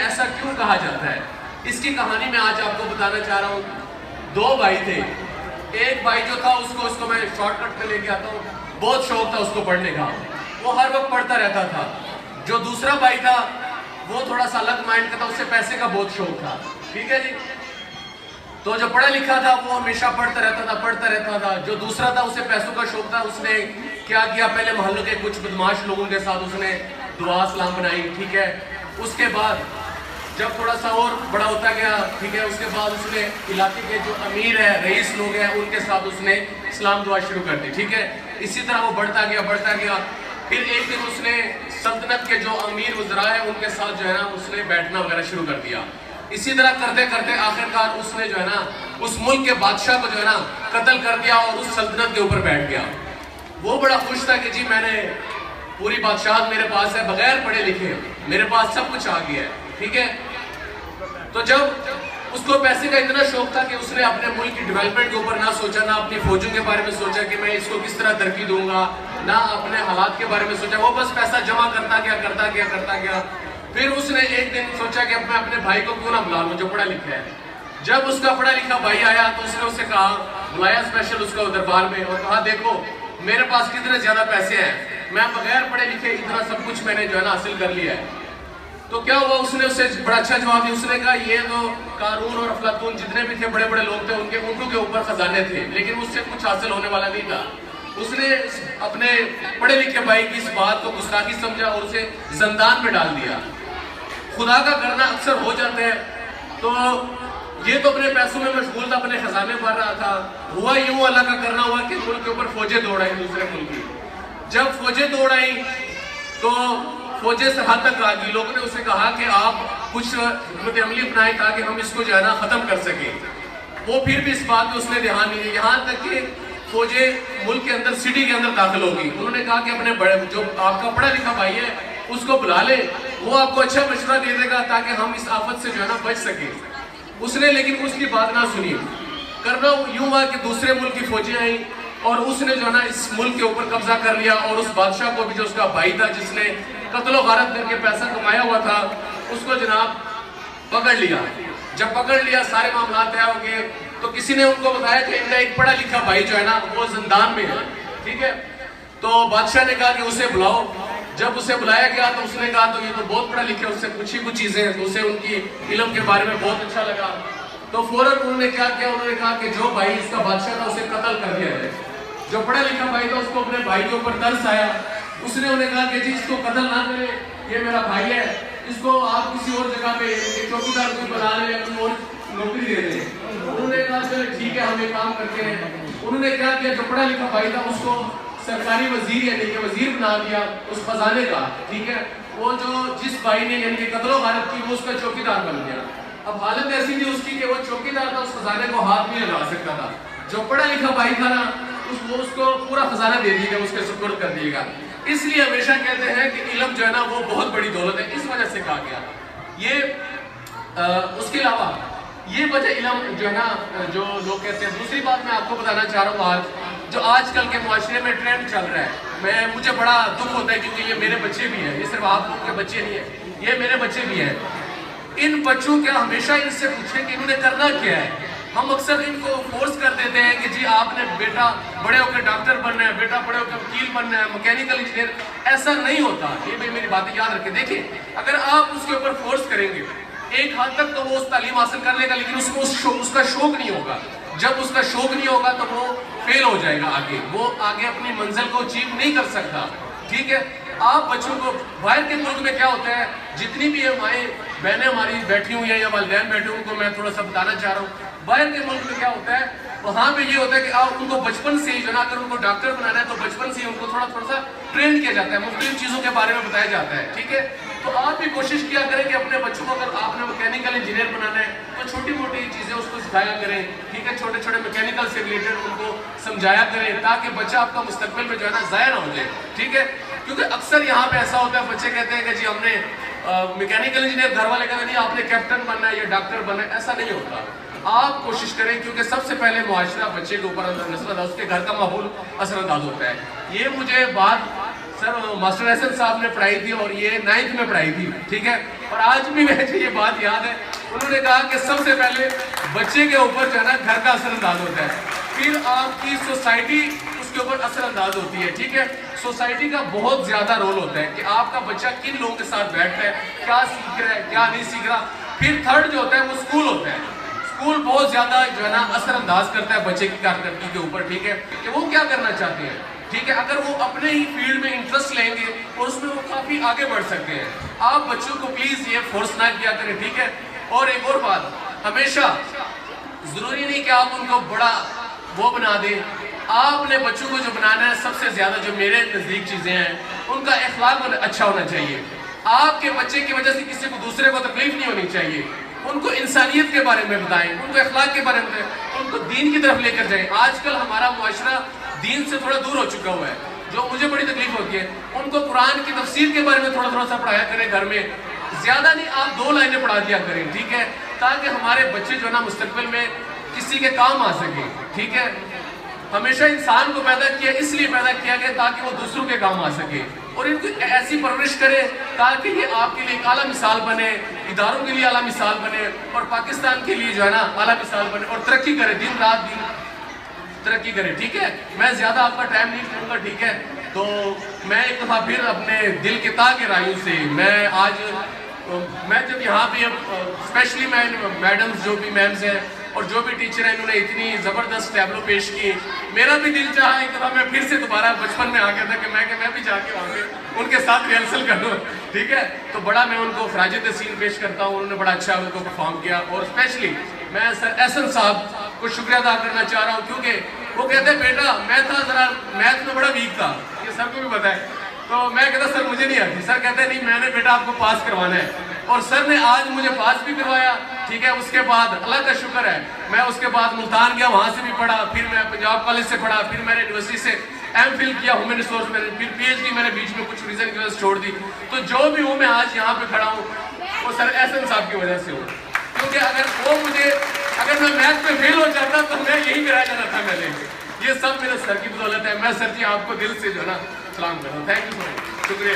ایسا کیوں کہا جاتا ہے؟ اس کی کہانی میں آج آپ کو بتانا چاہ رہا ہوں. دو بھائی تھے. ایک بھائی جو تھا اس کو میں شارٹ کٹ پہ لے کے آتا ہوں. بہت شوق تھا اس کو پڑھنے کا, وہ ہر وقت پڑھتا رہتا تھا. جو دوسرا بھائی تھا وہ تھوڑا سا الگ مائنڈ کا تھا, اسے پیسے کا بہت شوق تھا. ٹھیک ہے جی. تو جو پڑھا لکھا تھا وہ ہمیشہ پڑھتا رہتا تھا. جو دوسرا تھا اسے پیسوں کا شوق تھا. اس نے کیا کیا, پہلے محلے کے کچھ بدماش لوگوں کے ساتھ اس نے دعا سلام بنائی. ٹھیک ہے. اس کے بعد جب تھوڑا سا اور بڑا ہوتا گیا, ٹھیک ہے, اس کے بعد اس نے علاقے کے جو امیر ہے, رئیس لوگ ہیں, ان کے ساتھ اس نے اسلام دعا شروع کر دی. ٹھیک ہے. اسی طرح وہ بڑھتا گیا. پھر ایک دن اس نے سلطنت کے جو امیر وزراء ہیں ان کے ساتھ جو ہے نا اس نے بیٹھنا وغیرہ شروع کر دیا. اسی طرح کرتے کرتے آخرکار اس نے جو ہے نا اس ملک کے بادشاہ کو جو ہے نا قتل کر دیا اور اس سلطنت کے اوپر بیٹھ گیا. وہ بڑا خوش تھا کہ جی میں نے پوری بادشاہت میرے پاس ہے, بغیر پڑھے لکھے میرے پاس سب کچھ آ گیا ہے. ٹھیک ہے. تو جب اس کو پیسے کا اتنا شوق تھا کہ اس نے اپنے ملک کی ڈیولپمنٹ کے اوپر نہ سوچا, نہ اپنی فوجوں کے بارے میں سوچا کہ میں اس کو کس طرح ترقی دوں گا, نہ اپنے حالات کے بارے میں سوچا. وہ بس پیسہ جمع کرتا گیا. پھر اس نے ایک دن سوچا کہ میں اپنے بھائی کو کیوں نہ بلا لوں جو پڑھا لکھا ہے. جب اس کا پڑھا لکھا بھائی آیا تو اس نے اسے کہا, بلایا اسپیشل اس کو دربار میں اور کہا دیکھو میرے پاس کتنے زیادہ پیسے ہیں, میں بغیر پڑھے لکھے اتنا سب کچھ میں نے جو ہے نا حاصل کر لیا ہے. تو کیا ہوا, اس نے اسے بڑا اچھا جواب دیا. اس نے کہا یہ تو قارون اور افلاطون جتنے بھی تھے بڑے بڑے لوگ تھے, ان کے اوپر خزانے تھے, لیکن اس سے کچھ حاصل ہونے والا نہیں تھا. اس نے اپنے پڑھے لکھے بھائی کی اس بات کو گستاخی سمجھا اور اسے زندان میں ڈال دیا. خدا کا کرنا اکثر ہو جاتا ہے. تو یہ تو اپنے پیسوں میں مشغول تھا, اپنے خزانے بھر رہا تھا. ہوا یوں اللہ کا کرنا ہوا کہ ملک کے اوپر فوجیں دوڑ آئی دوسرے ملک کی. جب فوجیں دوڑ آئی تو فوجیں سرحد تک آ گئی. لوگوں نے اسے کہا کہ آپ کچھ حکمت عملی اپنائیں تاکہ ہم اس کو جو ہے نا ختم کر سکیں. وہ پھر بھی اس بات پہ اس نے دھیان نہیں دیا, یہاں تک کہ فوجیں ملک کے اندر, سٹی کے اندر داخل ہو گئی. انہوں نے کہا کہ اپنے بڑے جو آپ کا پڑھا لکھا بھائی ہے اس کو بلا لے, وہ آپ کو اچھا مشورہ دے دے گا تاکہ ہم اس آفت سے جو ہے نا بچ سکیں. اس نے لیکن اس کی بات نہ سنی. کرنا یوں ہوا کہ دوسرے ملک کی فوجیں آئیں اور اس نے جو ہے نا اس ملک کے اوپر قبضہ کر لیا, اور اس بادشاہ کو بھی جو اس کا بھائی تھا جس نے قتل و غارت کر کے پیسہ کمایا ہوا تھا اس کو جناب پکڑ لیا. جب پکڑ لیا سارے معاملات طے ہو گئے تو کسی نے ان کو بتایا کہ ان کا ایک پڑھا لکھا بھائی جو ہے نا وہ زندان میں ہے. ٹھیک ہے. تو بادشاہ نے کہا کہ اسے بلاؤ. جب اسے بلایا گیا تو اس نے کہا تو یہ تو بہت پڑھا لکھا, اس سے کچھ چیزیں ہیں, تو اسے ان کی علم کے بارے میں بہت اچھا لگا. تو فوراً انہوں نے کیا کیا, انہوں نے کہا کہ جو بھائی اس کا بادشاہ تھا اسے قتل کر دیا ہے. جو پڑھا لکھا بھائی تھا اس کو اپنے بھائی کے اوپر ترس آیا. اس نے انہیں کہا کہ جی اس کو قتل نہ کرے, یہ میرا بھائی ہے, اس کو آپ کسی اور جگہ پہ چوکیدار کوئی بنا لیں یا کوئی اور نوکری دے دیں. انہوں نے کہا چلے ٹھیک ہے ہم یہ کام کرتے ہیں. انہوں نے کیا کیا, جو پڑھا لکھا بھائی تھا اس کو سرکاری وزیر یعنی کہ وزیر بنا دیا اس خزانے کا. ٹھیک ہے. وہ جو جس بھائی نے یعنی کہ قتل و غارت کی وہ اس کا چوکیدار بن گیا. اب حالت ایسی تھی اس کی کہ وہ چوکیدار تھا, اس خزانے کو ہاتھ نہیں لگا سکتا تھا. جو پڑھا لکھا بھائی تھا نا وہ اس کو پورا خزانہ دے دیے گا, اس کے سپرد کر دیے گا. اس لیے ہمیشہ کہتے ہیں کہ علم جو ہے نا وہ بہت بڑی دولت ہے, اس وجہ سے کہا گیا. یہ اس کے علاوہ یہ وجہ علم جو ہے نا جو لوگ کہتے ہیں. دوسری بات میں آپ کو بتانا چاہ رہا ہوں, جو آج کل کے معاشرے میں ٹرینڈ چل رہا ہے, مجھے بڑا دکھ ہوتا ہے کیونکہ یہ میرے بچے بھی ہیں, یہ صرف آپ لوگ کے بچے نہیں ہیں, یہ میرے بچے بھی ہیں. ان بچوں کے ہمیشہ ان سے پوچھیں کہ انہوں نے کرنا کیا ہے. ہم اکثر ان کو فورس کر دیتے ہیں کہ جی آپ نے بیٹا بڑے ہو کے ڈاکٹر بننا ہے, بیٹا بڑے ہو کے وکیل بننا ہے, مکینیکل انجینئر. ایسا نہیں ہوتا. یہ بھی میری باتیں یاد رکھیں. دیکھیں اگر آپ اس کے اوپر فورس کریں گے ایک حد تک تو وہ اس تعلیم حاصل کر لے گا, لیکن اس کو اس کا شوق نہیں ہوگا. جب اس کا شوق نہیں ہوگا تو وہ فیل ہو جائے گا, آگے وہ آگے اپنی منزل کو اچیو نہیں کر سکتا. ٹھیک ہے. آپ بچوں کو باہر کے ملک میں کیا ہوتا ہے, جتنی بھی مائیں بہنیں ہماری بیٹھی ہوئی ہیں یا والدین بیٹھے ہوئے ان کو میں تھوڑا سا بتانا چاہ رہا ہوں. باہر کے ملک میں کیا ہوتا ہے, وہاں پہ یہ ہوتا ہے کہ آپ ان کو بچپن سے ہی جو نا اگر ان کو ڈاکٹر بنانا ہے تو بچپن سے ہی ان کو تھوڑا سا ٹرین کیا جاتا ہے, مختلف چیزوں کے بارے میں بتایا جاتا ہے. ٹھیک ہے. تو آپ بھی کوشش کیا کریں کہ اپنے بچوں کو اگر آپ نے مکینیکل انجینئر بنانا ہے تو چھوٹی موٹی چیزیں اس کو سکھایا کریں. ٹھیک ہے. چھوٹے چھوٹے مکینیکل سے ریلیٹڈ ان کو سمجھایا کریں تاکہ بچہ آپ کا مستقبل میں جو ہے نا ضائع نہ ہو جائے. ٹھیک ہے. کیونکہ اکثر یہاں پہ ایسا ہوتا ہے بچے کہتے ہیں کہ جی ہم نے مکینیکل انجینئر, گھر والے کہتے ہیں نہیں آپ نے کیپٹن بننا ہے یا ڈاکٹر بننا ہے. ایسا نہیں ہوتا. آپ کوشش کریں کیونکہ سب سے پہلے معاشرہ بچے کے اوپر اثر انداز, اس کے گھر کا ماحول اثر انداز ہوتا ہے. یہ مجھے بات سر ماسٹر احسن صاحب نے پڑھائی تھی اور یہ 9th میں پڑھائی تھی, ٹھیک ہے, اور آج بھی مجھے یہ بات یاد ہے, انہوں نے کہا کہ سب سے پہلے بچے کے اوپر جو ہے نا گھر کا اثر انداز ہوتا ہے, پھر آپ کی سوسائٹی اس کے اوپر اثر انداز ہوتی ہے, ٹھیک ہے. سوسائٹی کا بہت زیادہ رول ہوتا ہے کہ آپ کا بچہ کن لوگوں کے ساتھ بیٹھتا ہے, کیا سیکھ رہا ہے, کیا نہیں سیکھ رہا. پھر تھرڈ جو ہوتا ہے وہ اسکول ہوتا ہے. اسکول بہت زیادہ جو ہے نا اثر انداز کرتا ہے بچے کی کارکردگی کے اوپر, ٹھیک ہے, کہ وہ کیا کرنا چاہتے ہیں, ٹھیک ہے. اگر وہ اپنے ہی فیلڈ میں انٹرسٹ لیں گے اور اس میں وہ کافی آگے بڑھ سکتے ہیں. آپ بچوں کو پلیز یہ فورس نہ کیا کریں, ٹھیک ہے. اور ایک اور بات, ہمیشہ ضروری نہیں کہ آپ ان کو بڑا وہ بنا دیں. آپ نے بچوں کو جو بنانا ہے, سب سے زیادہ جو میرے نزدیک چیزیں ہیں, ان کا اخلاق اچھا ہونا چاہیے. آپ کے بچے کی وجہ سے کسی کو دوسرے کو تکلیف نہیں ہونی چاہیے. ان کو انسانیت کے بارے میں بتائیں, ان کو اخلاق کے بارے میں بتائیں, ان کو دین کی طرف لے کر جائیں. آج کل ہمارا معاشرہ دین سے تھوڑا دور ہو چکا ہوا ہے, جو مجھے بڑی تکلیف ہوتی ہے. ان کو قرآن کی تفسیر کے بارے میں تھوڑا سا پڑھایا کریں گھر میں, زیادہ نہیں, آپ 2 لائنیں پڑھا دیا کریں, ٹھیک ہے, تاکہ ہمارے بچے جو ہے نا مستقبل میں کسی کے کام آ سکیں, ٹھیک ہے. ہمیشہ انسان کو پیدا کیا اس لیے پیدا کیا گیا تاکہ وہ دوسروں کے کام آ سکے, اور ان کو ایسی پرورش کرے تاکہ یہ آپ کے لیے ایک اعلیٰ مثال بنے, اداروں کے لیے اعلیٰ مثال بنے, اور پاکستان کے لیے جو ہے نا اعلیٰ مثال بنے, اور ترقی کرے, دن رات ترقی کرے, ٹھیک ہے. میں زیادہ آپ کا ٹائم نہیں لوں گا, ٹھیک ہے. تو میں ایک دفعہ پھر اپنے دل کے تہ گہرائیوں سے میں جب یہاں پہ اسپیشلی میں میڈمز جو بھی میمز ہیں اور جو بھی ٹیچر ہیں, انہوں نے اتنی زبردست ٹیبلو پیش کی, میرا بھی دل چاہا ایک دفعہ میں پھر سے دوبارہ بچپن میں آ گیا تھا کہ میں بھی جا کے وہاں پہ ان کے ساتھ ریہرسل کر لوں, ٹھیک ہے. تو بڑا میں ان کو خراج تحسین پیش کرتا ہوں, انہوں نے بڑا اچھا ان کو پرفارم کیا. اور اسپیشلی میں سر احسن صاحب کو شکریہ ادا کرنا چاہ رہا ہوں, کیونکہ وہ کہتے ہیں بیٹا میں تھا ذرا میتھ میں بڑا ویک تھا, یہ سر کو بھی پتا ہے. تو میں کہتا سر مجھے نہیں آتی. سر کہتے ہیں نہیں, میں نے بیٹا آپ کو پاس کروانا ہے, اور سر نے آج مجھے پاس بھی کروایا, ٹھیک ہے. اس کے بعد اللہ کا شکر ہے, میں اس کے بعد ملتان گیا, وہاں سے بھی پڑھا, پھر میں پنجاب کالج سے پڑھا, پھر میں نے یونیورسٹی سے ایم فل کیا ہیومن ریسورس میں, پھر پی ایچ ڈی میں نے بیچ میں کچھ ریزن کی وجہ سے چھوڑ دی. تو جو بھی ہوں میں آج یہاں پہ کھڑا ہوں وہ سر احسن صاحب کی وجہ سے ہوں, کیونکہ اگر میں میتھ میں فیل ہو جاتا تو میں یہی کرا جانا تھا. میں نے یہ سب میرے سر کی بدولت ہے. میں سر جی آپ کو دل سے جو ہے نا سلام کرتا ہوں. تھینک یو سو مچ, شکریہ.